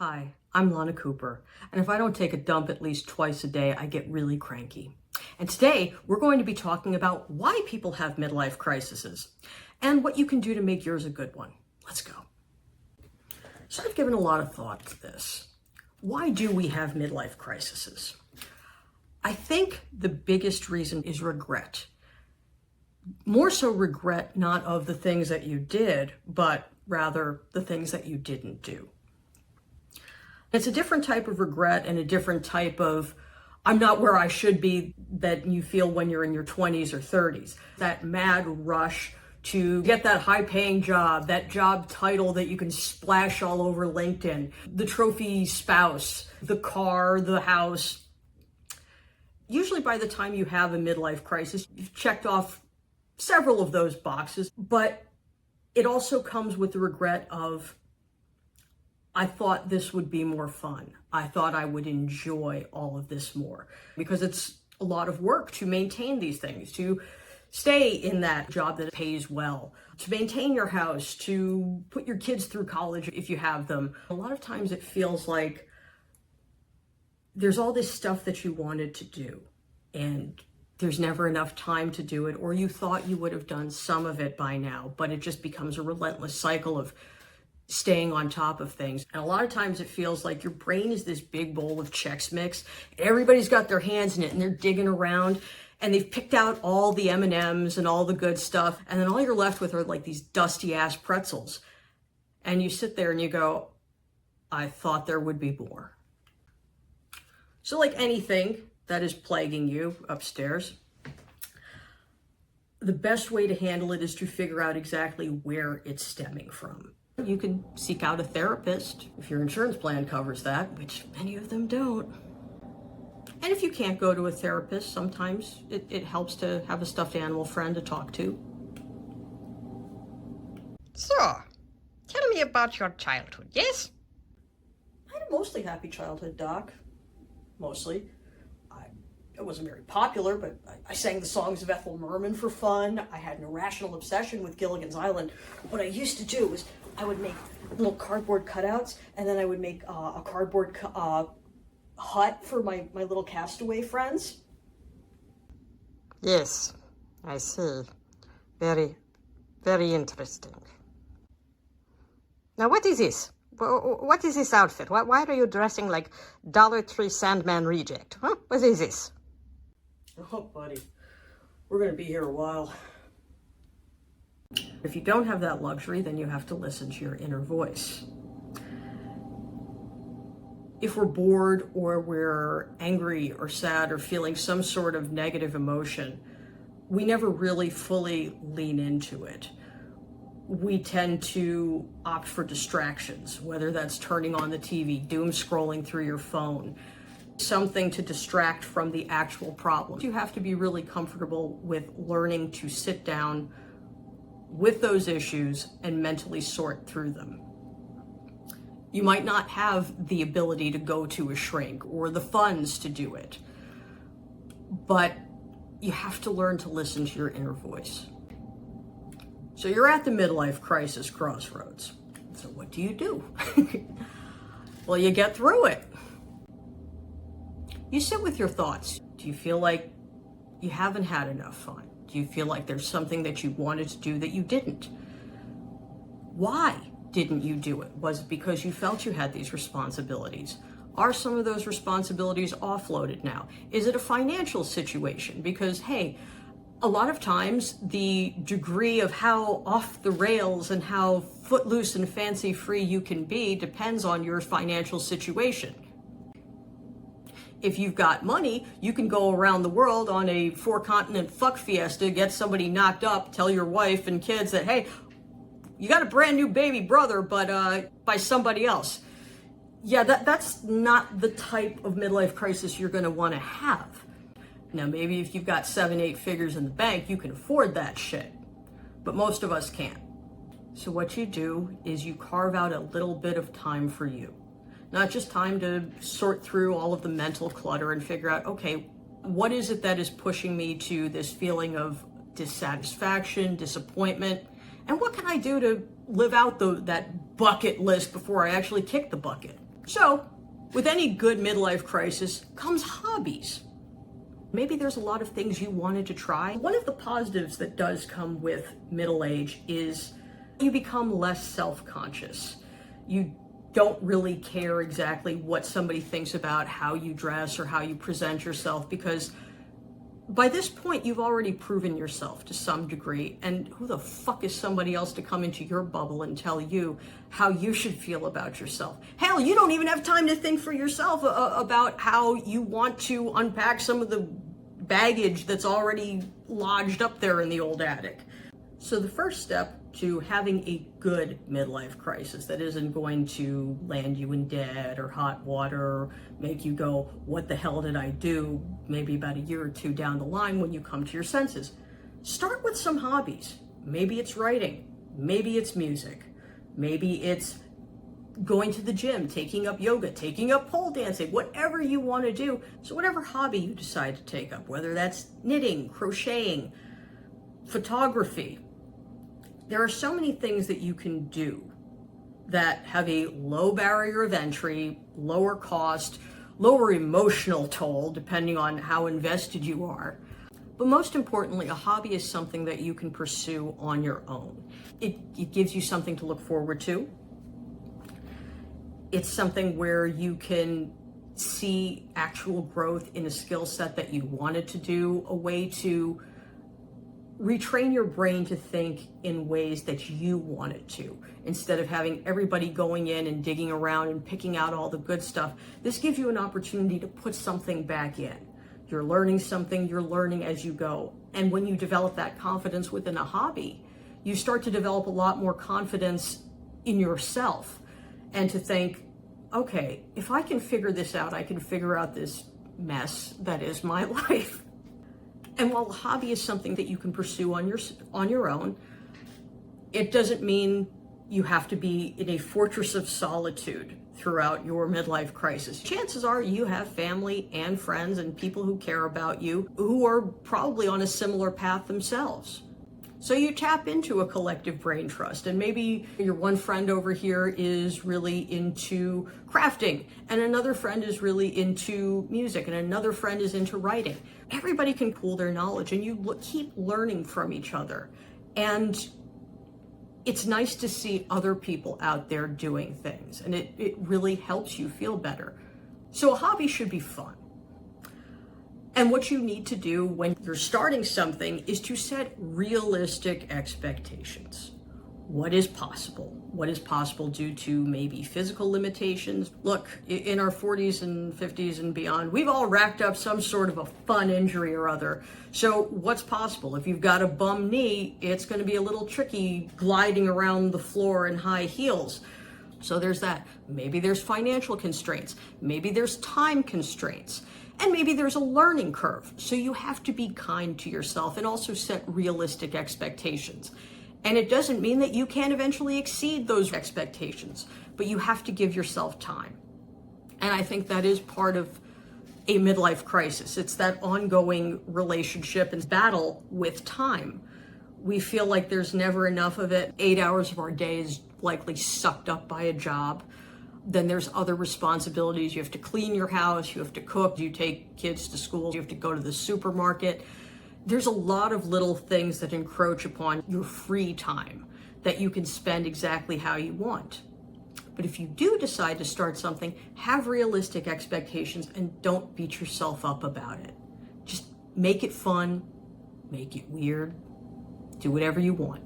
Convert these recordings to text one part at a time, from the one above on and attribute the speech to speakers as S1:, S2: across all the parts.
S1: Hi, I'm Lana Cooper, and if I don't take a dump at least twice a day, I get really cranky. And today, we're going to be talking about why people have midlife crises and what you can do to make yours a good one. Let's go. So I've given a lot of thought to this. Why do we have midlife crises? I think the biggest reason is regret. More so regret not of the things that you did, but rather the things that you didn't do. It's a different type of regret and a different type of, I'm not where I should be, that you feel when you're in your 20s or 30s. That mad rush to get that high-paying job, that job title that you can splash all over LinkedIn, the trophy spouse, the car, the house. Usually by the time you have a midlife crisis, you've checked off several of those boxes, but it also comes with the regret of, I thought this would be more fun. I thought I would enjoy all of this more, because it's a lot of work to maintain these things, to stay in that job that pays well, to maintain your house, to put your kids through college if you have them. A lot of times it feels like there's all this stuff that you wanted to do and there's never enough time to do it, or you thought you would have done some of it by now, but it just becomes a relentless cycle of staying on top of things. And a lot of times it feels like your brain is this big bowl of Chex Mix. Everybody's got their hands in it and they're digging around and they've picked out all the M&Ms and all the good stuff. And then all you're left with are like these dusty ass pretzels. And you sit there and you go, I thought there would be more. So like anything that is plaguing you upstairs, the best way to handle it is to figure out exactly where it's stemming from. You can seek out a therapist if your insurance plan covers that, which many of them don't. And if you can't go to a therapist, sometimes it helps to have a stuffed animal friend to talk to.
S2: So, tell me about your childhood, yes?
S1: I had a mostly happy childhood, Doc. Mostly. It wasn't very popular, but I sang the songs of Ethel Merman for fun. I had an irrational obsession with Gilligan's Island. What I used to do was I would make little cardboard cutouts, and then I would make a cardboard hut for my little castaway friends.
S2: Yes, I see. Very, very interesting. Now, what is this? What is this outfit? Why are you dressing like Dollar Tree Sandman reject? Huh? What is this?
S1: Oh, buddy, we're going to be here a while. If you don't have that luxury, then you have to listen to your inner voice. If we're bored or we're angry or sad or feeling some sort of negative emotion, we never really fully lean into it. We tend to opt for distractions, whether that's turning on the TV, doom scrolling through your phone, something to distract from the actual problem. You have to be really comfortable with learning to sit down with those issues and mentally sort through them. You might not have the ability to go to a shrink or the funds to do it, but you have to learn to listen to your inner voice. So you're at the midlife crisis crossroads. So what do you do? Well, you get through it. You sit with your thoughts. Do you feel like you haven't had enough fun? Do you feel like there's something that you wanted to do that you didn't? Why didn't you do it? Was it because you felt you had these responsibilities? Are some of those responsibilities offloaded now? Is it a financial situation? Because, hey, a lot of times the degree of how off the rails and how footloose and fancy free you can be depends on your financial situation. If you've got money, you can go around the world on a 4-continent fuck fiesta, get somebody knocked up, tell your wife and kids that, hey, you got a brand new baby brother, but by somebody else. Yeah, that's not the type of midlife crisis you're going to want to have. Now, maybe if you've got 7-8 figures in the bank, you can afford that shit, but most of us can't. So what you do is you carve out a little bit of time for you. Not just time to sort through all of the mental clutter and figure out, okay, what is it that is pushing me to this feeling of dissatisfaction, disappointment, and what can I do to live out that bucket list before I actually kick the bucket? So, with any good midlife crisis comes hobbies. Maybe there's a lot of things you wanted to try. One of the positives that does come with middle age is you become less self-conscious. You don't really care exactly what somebody thinks about how you dress or how you present yourself, because by this point you've already proven yourself to some degree, and who the fuck is somebody else to come into your bubble and tell you how you should feel about yourself? Hell, you don't even have time to think for yourself about how you want to unpack some of the baggage that's already lodged up there in the old attic. So the first step to having a good midlife crisis that isn't going to land you in debt or hot water or make you go, what the hell did I do? Maybe about a year or two down the line when you come to your senses. Start with some hobbies. Maybe it's writing. Maybe it's music. Maybe it's going to the gym, taking up yoga, taking up pole dancing, whatever you want to do. So whatever hobby you decide to take up, whether that's knitting, crocheting, photography, there are so many things that you can do that have a low barrier of entry, lower cost, lower emotional toll, depending on how invested you are. But most importantly, a hobby is something that you can pursue on your own. It gives you something to look forward to. It's something where you can see actual growth in a skill set that you wanted to do, a way to retrain your brain to think in ways that you want it to, instead of having everybody going in and digging around and picking out all the good stuff. This gives you an opportunity to put something back in. You're learning something, you're learning as you go. And when you develop that confidence within a hobby, you start to develop a lot more confidence in yourself, and to think, okay, if I can figure this out, I can figure out this mess that is my life. And while a hobby is something that you can pursue on your own, it doesn't mean you have to be in a fortress of solitude throughout your midlife crisis. Chances are you have family and friends and people who care about you who are probably on a similar path themselves. So you tap into a collective brain trust, and maybe your one friend over here is really into crafting, and another friend is really into music, and another friend is into writing. Everybody can pool their knowledge, and you keep learning from each other. And it's nice to see other people out there doing things, and it really helps you feel better. So a hobby should be fun. And what you need to do when you're starting something is to set realistic expectations. What is possible? What is possible due to maybe physical limitations? Look, in our 40s and 50s and beyond, we've all racked up some sort of a fun injury or other. So what's possible? If you've got a bum knee, it's going to be a little tricky gliding around the floor in high heels. So there's that. Maybe there's financial constraints. Maybe there's time constraints. And maybe there's a learning curve. So you have to be kind to yourself and also set realistic expectations. And it doesn't mean that you can't eventually exceed those expectations, but you have to give yourself time. And I think that is part of a midlife crisis. It's that ongoing relationship and battle with time. We feel like there's never enough of it. 8 hours of our day is likely sucked up by a job. Then there's other responsibilities. You have to clean your house, you have to cook, you take kids to school, you have to go to the supermarket. There's a lot of little things that encroach upon your free time that you can spend exactly how you want. But if you do decide to start something, have realistic expectations and don't beat yourself up about it. Just make it fun, make it weird, do whatever you want.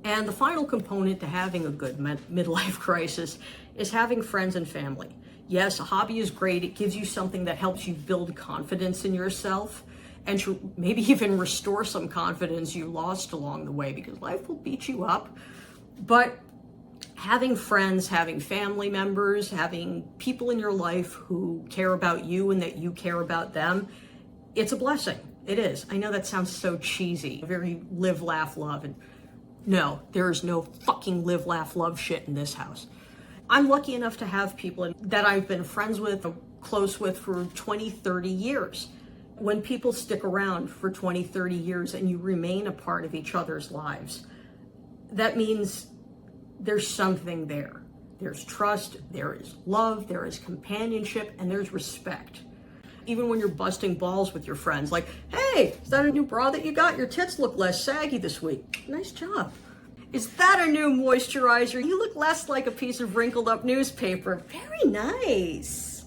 S1: And the final component to having a good midlife crisis is having friends and family. Yes, a hobby is great. It gives you something that helps you build confidence in yourself and to maybe even restore some confidence you lost along the way, because life will beat you up. But having friends, having family members, having people in your life who care about you and that you care about them, it's a blessing. It is. I know that sounds so cheesy, very live, laugh, love. And no, there is no fucking live, laugh, love shit in this house. I'm lucky enough to have people that I've been friends with, close with for 20, 30 years. When people stick around for 20, 30 years and you remain a part of each other's lives, that means there's something there. There's trust, there is love, there is companionship, and there's respect. Even when you're busting balls with your friends, like, hey, is that a new bra that you got? Your tits look less saggy this week. Nice job. Is that a new moisturizer? You look less like a piece of wrinkled up newspaper. Very nice.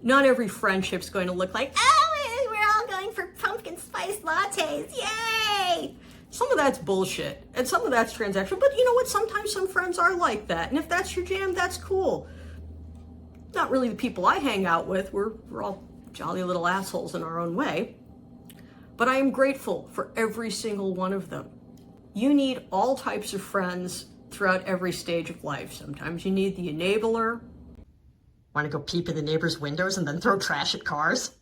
S1: Not every friendship's going to look like, oh, we're all going for pumpkin spice lattes. Yay! Some of that's bullshit, and some of that's transactional, but you know what? Sometimes some friends are like that, and if that's your jam, that's cool. Not really the people I hang out with. We're all jolly little assholes in our own way, but I am grateful for every single one of them. You need all types of friends throughout every stage of life. Sometimes you need the enabler.
S2: Want to go peep in the neighbors' windows and then throw trash at cars?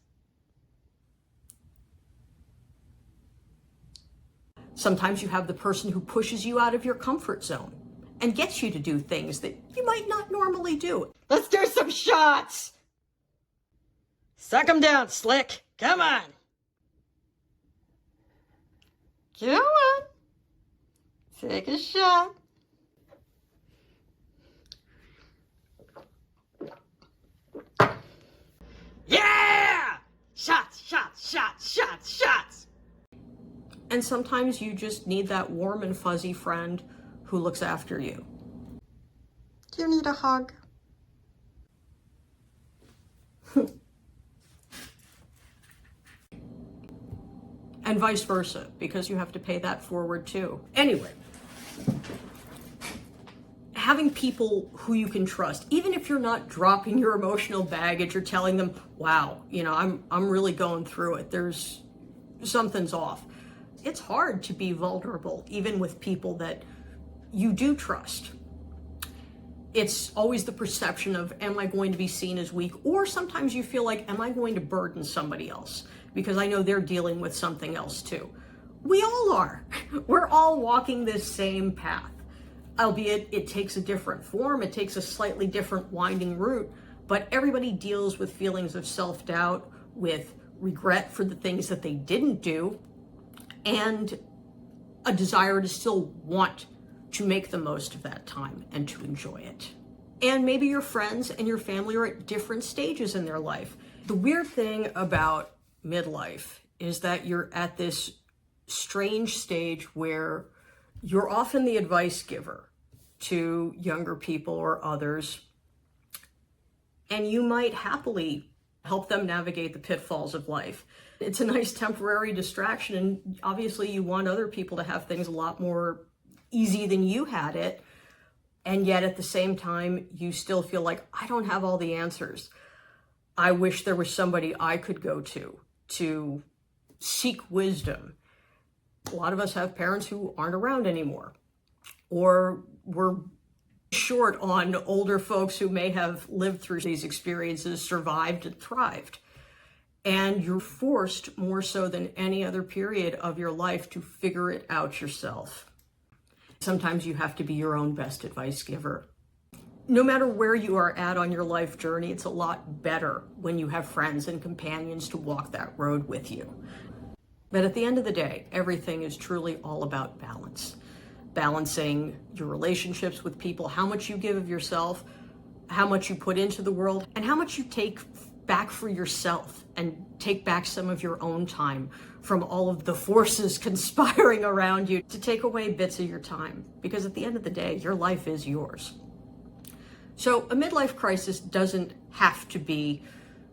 S1: Sometimes you have the person who pushes you out of your comfort zone and gets you to do things that you might not normally do.
S2: Let's do some shots! Suck 'em down, Slick. Come on. Come on. Take a shot. Yeah! Shots, shots, shots, shots, shots!
S1: And sometimes you just need that warm and fuzzy friend who looks after you.
S2: Do you need a hug?
S1: And vice versa, because you have to pay that forward too. Anyway, having people who you can trust, even if you're not dropping your emotional baggage or telling them, wow, you know, I'm really going through it. There's something's off. It's hard to be vulnerable, even with people that you do trust. It's always the perception of, am I going to be seen as weak? Or sometimes you feel like, am I going to burden somebody else? Because I know they're dealing with something else too. We all are. We're all walking this same path. Albeit it takes a different form, it takes a slightly different winding route, but everybody deals with feelings of self-doubt, with regret for the things that they didn't do, and a desire to still want to make the most of that time and to enjoy it. And maybe your friends and your family are at different stages in their life. The weird thing about midlife is that you're at this strange stage where you're often the advice giver to younger people or others, and you might happily help them navigate the pitfalls of life. It's a nice temporary distraction, and obviously you want other people to have things a lot more easy than you had it, and yet at the same time you still feel like, I don't have all the answers. I wish there was somebody I could go to seek wisdom. A lot of us have parents who aren't around anymore, or we're short on older folks who may have lived through these experiences, survived and thrived. And you're forced more so than any other period of your life to figure it out yourself. Sometimes you have to be your own best advice giver. No matter where you are at on your life journey, it's a lot better when you have friends and companions to walk that road with you. But at the end of the day, everything is truly all about balance. Balancing your relationships with people, how much you give of yourself, how much you put into the world, and how much you take back for yourself and take back some of your own time from all of the forces conspiring around you to take away bits of your time. Because at the end of the day, your life is yours. So a midlife crisis doesn't have to be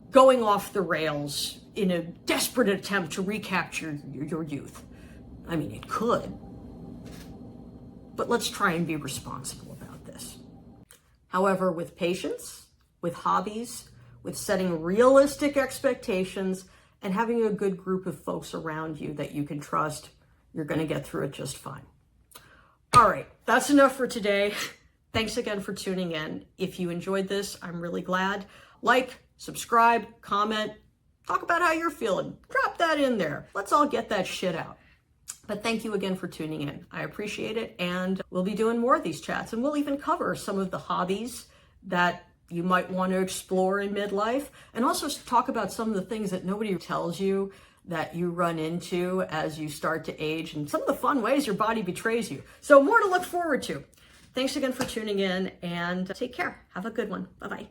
S1: going off the rails in a desperate attempt to recapture your youth. I mean, it could, but let's try and be responsible about this. However, with patience, with hobbies, with setting realistic expectations, and having a good group of folks around you that you can trust, you're going to get through it just fine. All right, that's enough for today. Thanks again for tuning in. If you enjoyed this, I'm really glad. Like, subscribe, comment, talk about how you're feeling. Drop that in there. Let's all get that shit out. But thank you again for tuning in. I appreciate it, and we'll be doing more of these chats, and we'll even cover some of the hobbies that you might want to explore in midlife, and also talk about some of the things that nobody tells you that you run into as you start to age, and some of the fun ways your body betrays you. So more to look forward to. Thanks again for tuning in, and take care. Have a good one. Bye-bye.